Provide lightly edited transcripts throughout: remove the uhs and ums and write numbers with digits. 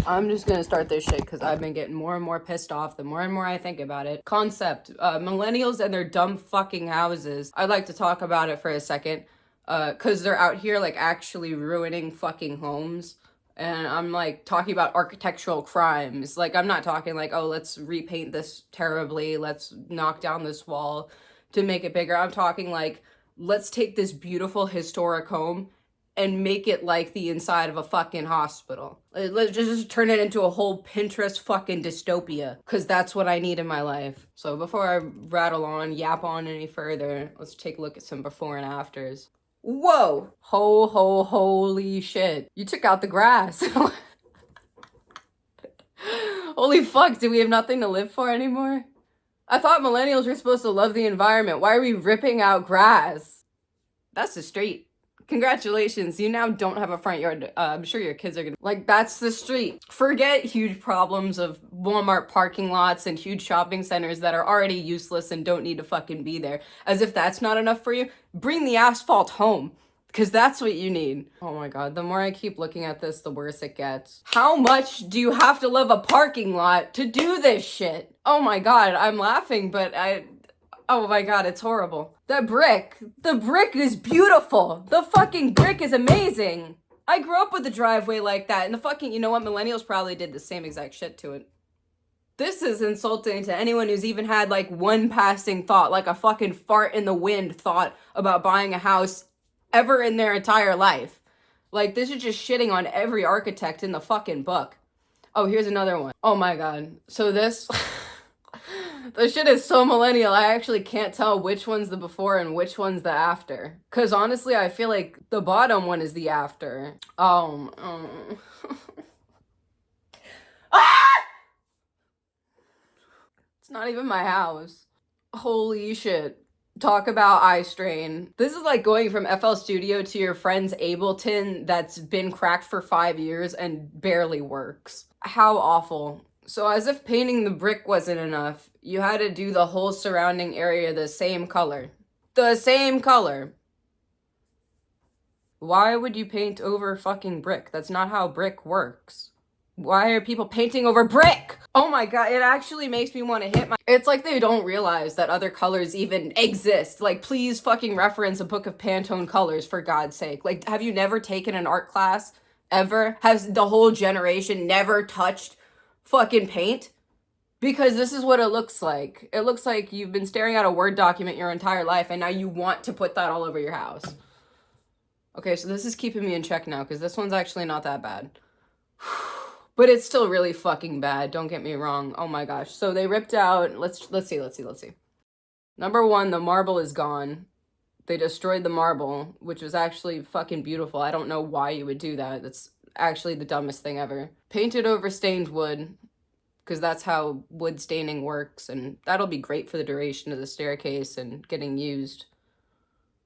I'm just gonna start this shit because I've been getting more and more pissed off the more and more I think about it. Concept, millennials and their dumb fucking houses. I'd like to talk about it for a second, because they're out here like actually ruining fucking homes. And I'm like talking about architectural crimes. Like, I'm not talking like, oh, let's repaint this terribly, let's knock down this wall to make it bigger. I'm talking like, let's take this beautiful historic home and make it like the inside of a fucking hospital. Let's just turn it into a whole Pinterest fucking dystopia, because that's what I need in my life. So before I rattle on, yap on any further, let's take a look at some before and afters. Whoa! Holy shit. You took out the grass. Holy fuck, do we have nothing to live for anymore? I thought millennials were supposed to love the environment. Why are we ripping out grass? That's the street. Congratulations, you now don't have a front yard. I'm sure your kids are gonna, like, that's the street. Forget huge problems of Walmart parking lots and huge shopping centers that are already useless and don't need to fucking be there. As if that's not enough for you, bring the asphalt home, because that's what you need. Oh my god, the more I keep looking at this, the worse it gets. How much do you have to love a parking lot to do this shit? Oh my god, I'm laughing, but oh my god, it's horrible. The brick is beautiful. The fucking brick is amazing. I grew up with a driveway like that, and the fucking, you know what, millennials probably did the same exact shit to it. This is insulting to anyone who's even had like one passing thought, like a fucking fart in the wind thought about buying a house ever in their entire life. Like, this is just shitting on every architect in the fucking book. Oh, here's another one. Oh my god. So this... This shit is so millennial, I actually can't tell which one's the before and which one's the after. Because honestly, I feel like the bottom one is the after. Ah! It's not even my house. Holy shit. Talk about eye strain. This is like going from FL Studio to your friend's Ableton that's been cracked for 5 years and barely works. How awful. So as if painting the brick wasn't enough, you had to do the whole surrounding area the same color. The same color. Why would you paint over fucking brick? That's not how brick works. Why are people painting over brick? Oh my god, it actually makes me want to hit my... It's like they don't realize that other colors even exist. Like, please fucking reference a book of Pantone colors, for God's sake. Like, have you never taken an art class? Ever? Has the whole generation never touched fucking paint? Because this is what it looks like. It looks like you've been staring at a Word document your entire life and now you want to put that all over your house. Okay, so this is keeping me in check now because this one's actually not that bad. But it's still really fucking bad, don't get me wrong. Oh my gosh. So they ripped out, let's see. Number one, the marble is gone. They destroyed the marble, which was actually fucking beautiful. I don't know why you would do that. That's actually the dumbest thing ever. Painted over stained wood, because that's how wood staining works, and that'll be great for the duration of the staircase and getting used.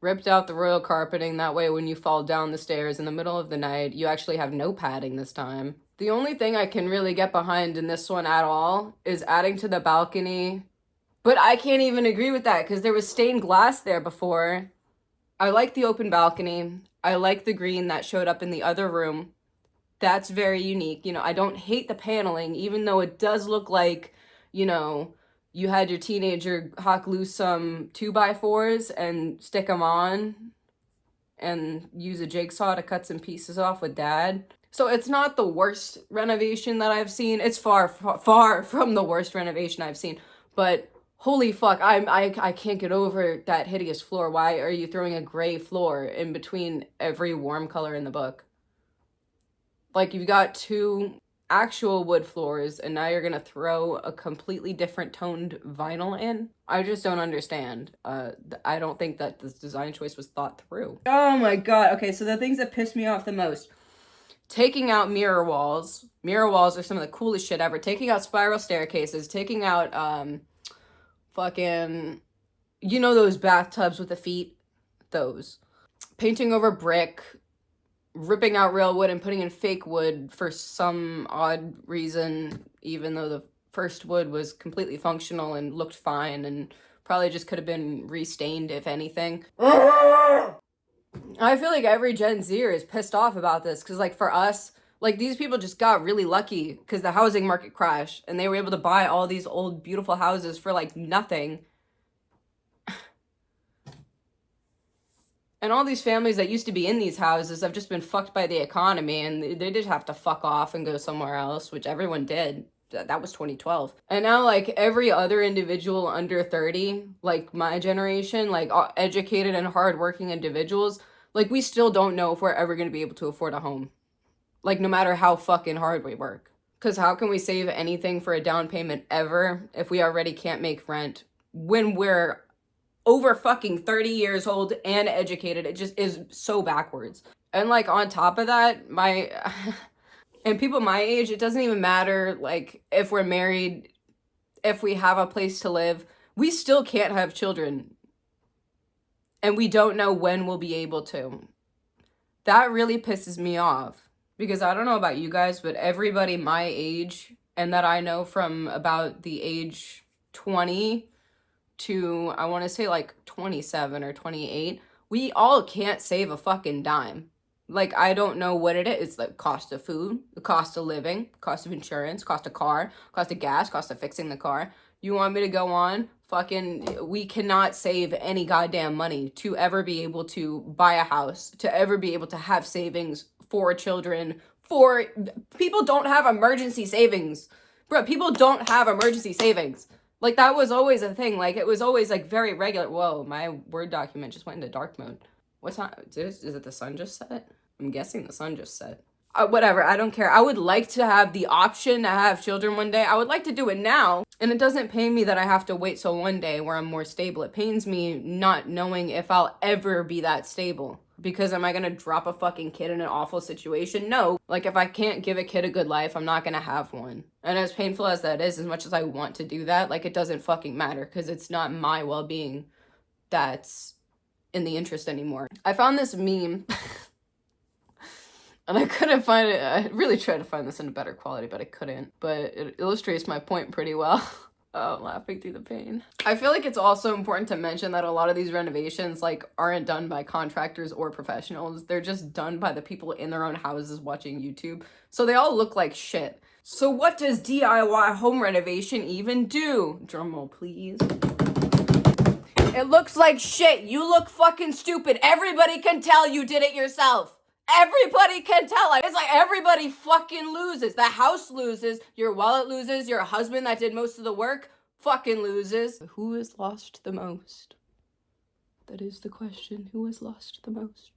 Ripped out the royal carpeting, that way when you fall down the stairs in the middle of the night, you actually have no padding this time. The only thing I can really get behind in this one at all is adding to the balcony, but I can't even agree with that because there was stained glass there before. I like the open balcony. I like the green that showed up in the other room. That's very unique. You know, I don't hate the paneling, even though it does look like, you know, you had your teenager hawk loose some 2x4s and stick them on and use a jigsaw to cut some pieces off with dad. So it's not the worst renovation that I've seen. It's far from the worst renovation I've seen. But holy fuck, I can't get over that hideous floor. Why are you throwing a gray floor in between every warm color in the book? Like, you've got two actual wood floors, and now you're gonna throw a completely different toned vinyl in? I just don't understand. I don't think that this design choice was thought through. Oh my god. Okay, so the things that piss me off the most. Taking out mirror walls. Mirror walls are some of the coolest shit ever. Taking out spiral staircases. Taking out, fucking... You know those bathtubs with the feet? Those. Painting over brick. Ripping out real wood and putting in fake wood for some odd reason, even though the first wood was completely functional and looked fine and probably just could have been restained, if anything. I feel like every Gen Zer is pissed off about this because, like, for us, Like, these people just got really lucky because the housing market crashed and they were able to buy all these old, beautiful houses for like nothing. And all these families that used to be in these houses have just been fucked by the economy, and they just have to fuck off and go somewhere else, which everyone did. That was 2012. And now, like, every other individual under 30, like my generation, like educated and hardworking individuals, like, we still don't know if we're ever going to be able to afford a home. Like, no matter how fucking hard we work. Because how can we save anything for a down payment ever if we already can't make rent when we're over fucking 30 years old and educated? It just is so backwards. And like, on top of that, and people my age, it doesn't even matter like if we're married, if we have a place to live, we still can't have children. And we don't know when we'll be able to. That really pisses me off. Because I don't know about you guys, but everybody my age, and that I know from about the age 20 to, I want to say like 27 or 28, we all can't save a fucking dime. Like, I don't know what it is. It's the cost of food, the cost of living, cost of insurance, cost of car, cost of gas, cost of fixing the car. You want me to go on? Fucking, we cannot save any goddamn money to ever be able to buy a house, to ever be able to have savings for children, for people don't have emergency savings. Bro, people don't have emergency savings. Like, that was always a thing. Like, it was always like very regular. Whoa, my Word document just went into dark mode. What's not, is it the sun just set? I'm guessing the sun just set. Whatever, I don't care. I would like to have the option to have children one day. I would like to do it now. And it doesn't pain me that I have to wait till one day where I'm more stable. It pains me not knowing if I'll ever be that stable. Because am I gonna drop a fucking kid in an awful situation? No. Like, if I can't give a kid a good life, I'm not gonna have one. And as painful as that is, as much as I want to do that, like, it doesn't fucking matter because it's not my well-being that's in the interest anymore. I found this meme and I couldn't find it. I really tried to find this in a better quality, but I couldn't. But it illustrates my point pretty well. Oh, laughing through the pain. I feel like it's also important to mention that a lot of these renovations, like, aren't done by contractors or professionals. They're just done by the people in their own houses watching YouTube. So they all look like shit. So what does DIY home renovation even do? Drumroll, please. It looks like shit. You look fucking stupid. Everybody can tell you did it yourself. Everybody can tell. It's like everybody fucking loses. The house loses. Your wallet loses. Your husband that did most of the work fucking loses. Who has lost the most? That is the question. Who has lost the most?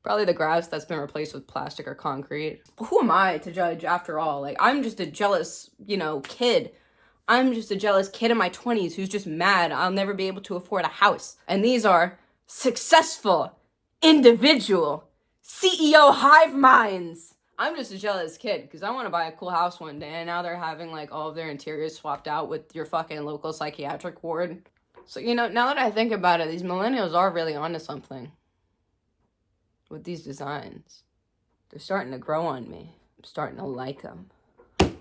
Probably the grass that's been replaced with plastic or concrete. Who am I to judge after all? Like, I'm just a jealous, kid. I'm just a jealous kid in my 20s who's just mad I'll never be able to afford a house. And these are successful, individual, CEO hive minds. I'm just a jealous kid because I want to buy a cool house one day, and now they're having like all of their interiors swapped out with your fucking local psychiatric ward. So, now that I think about it, these millennials are really onto something with these designs. They're starting to grow on me. I'm starting to like them.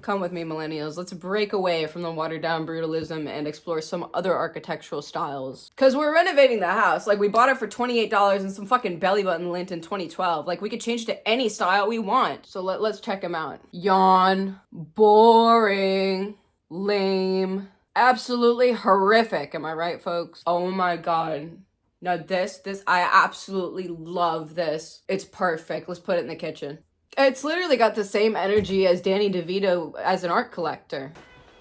Come with me, millennials. Let's break away from the watered-down brutalism and explore some other architectural styles. Because we're renovating the house. Like, we bought it for $28 and some fucking belly button lint in 2012. Like, we could change it to any style we want. So let's check them out. Yawn. Boring. Lame. Absolutely horrific. Am I right, folks? Oh my god. Now this, I absolutely love this. It's perfect. Let's put it in the kitchen. It's literally got the same energy as Danny DeVito as an art collector.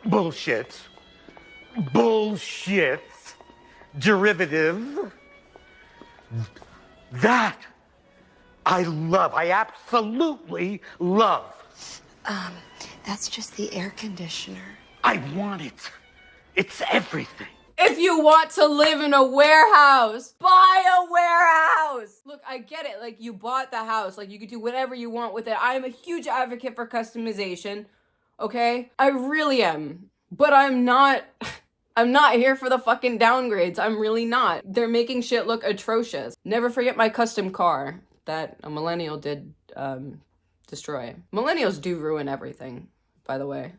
Bullshit. Bullshit. Derivative. That I love. I absolutely love. That's just the air conditioner. I want it. It's everything. If you want to live in a warehouse, buy a warehouse. Look, I get it. Like, you bought the house. Like, you could do whatever you want with it. I am a huge advocate for customization. Okay? I really am. But I'm not here for the fucking downgrades. I'm really not. They're making shit look atrocious. Never forget my custom car that a millennial did destroy. Millennials do ruin everything, by the way.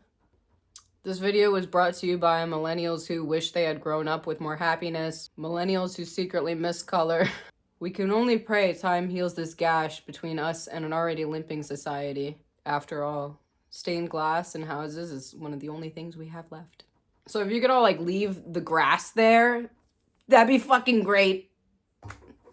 This video was brought to you by millennials who wish they had grown up with more happiness, millennials who secretly miss color. We can only pray time heals this gash between us and an already limping society. After all, stained glass in houses is one of the only things we have left. So if you could all like leave the grass there, that'd be fucking great.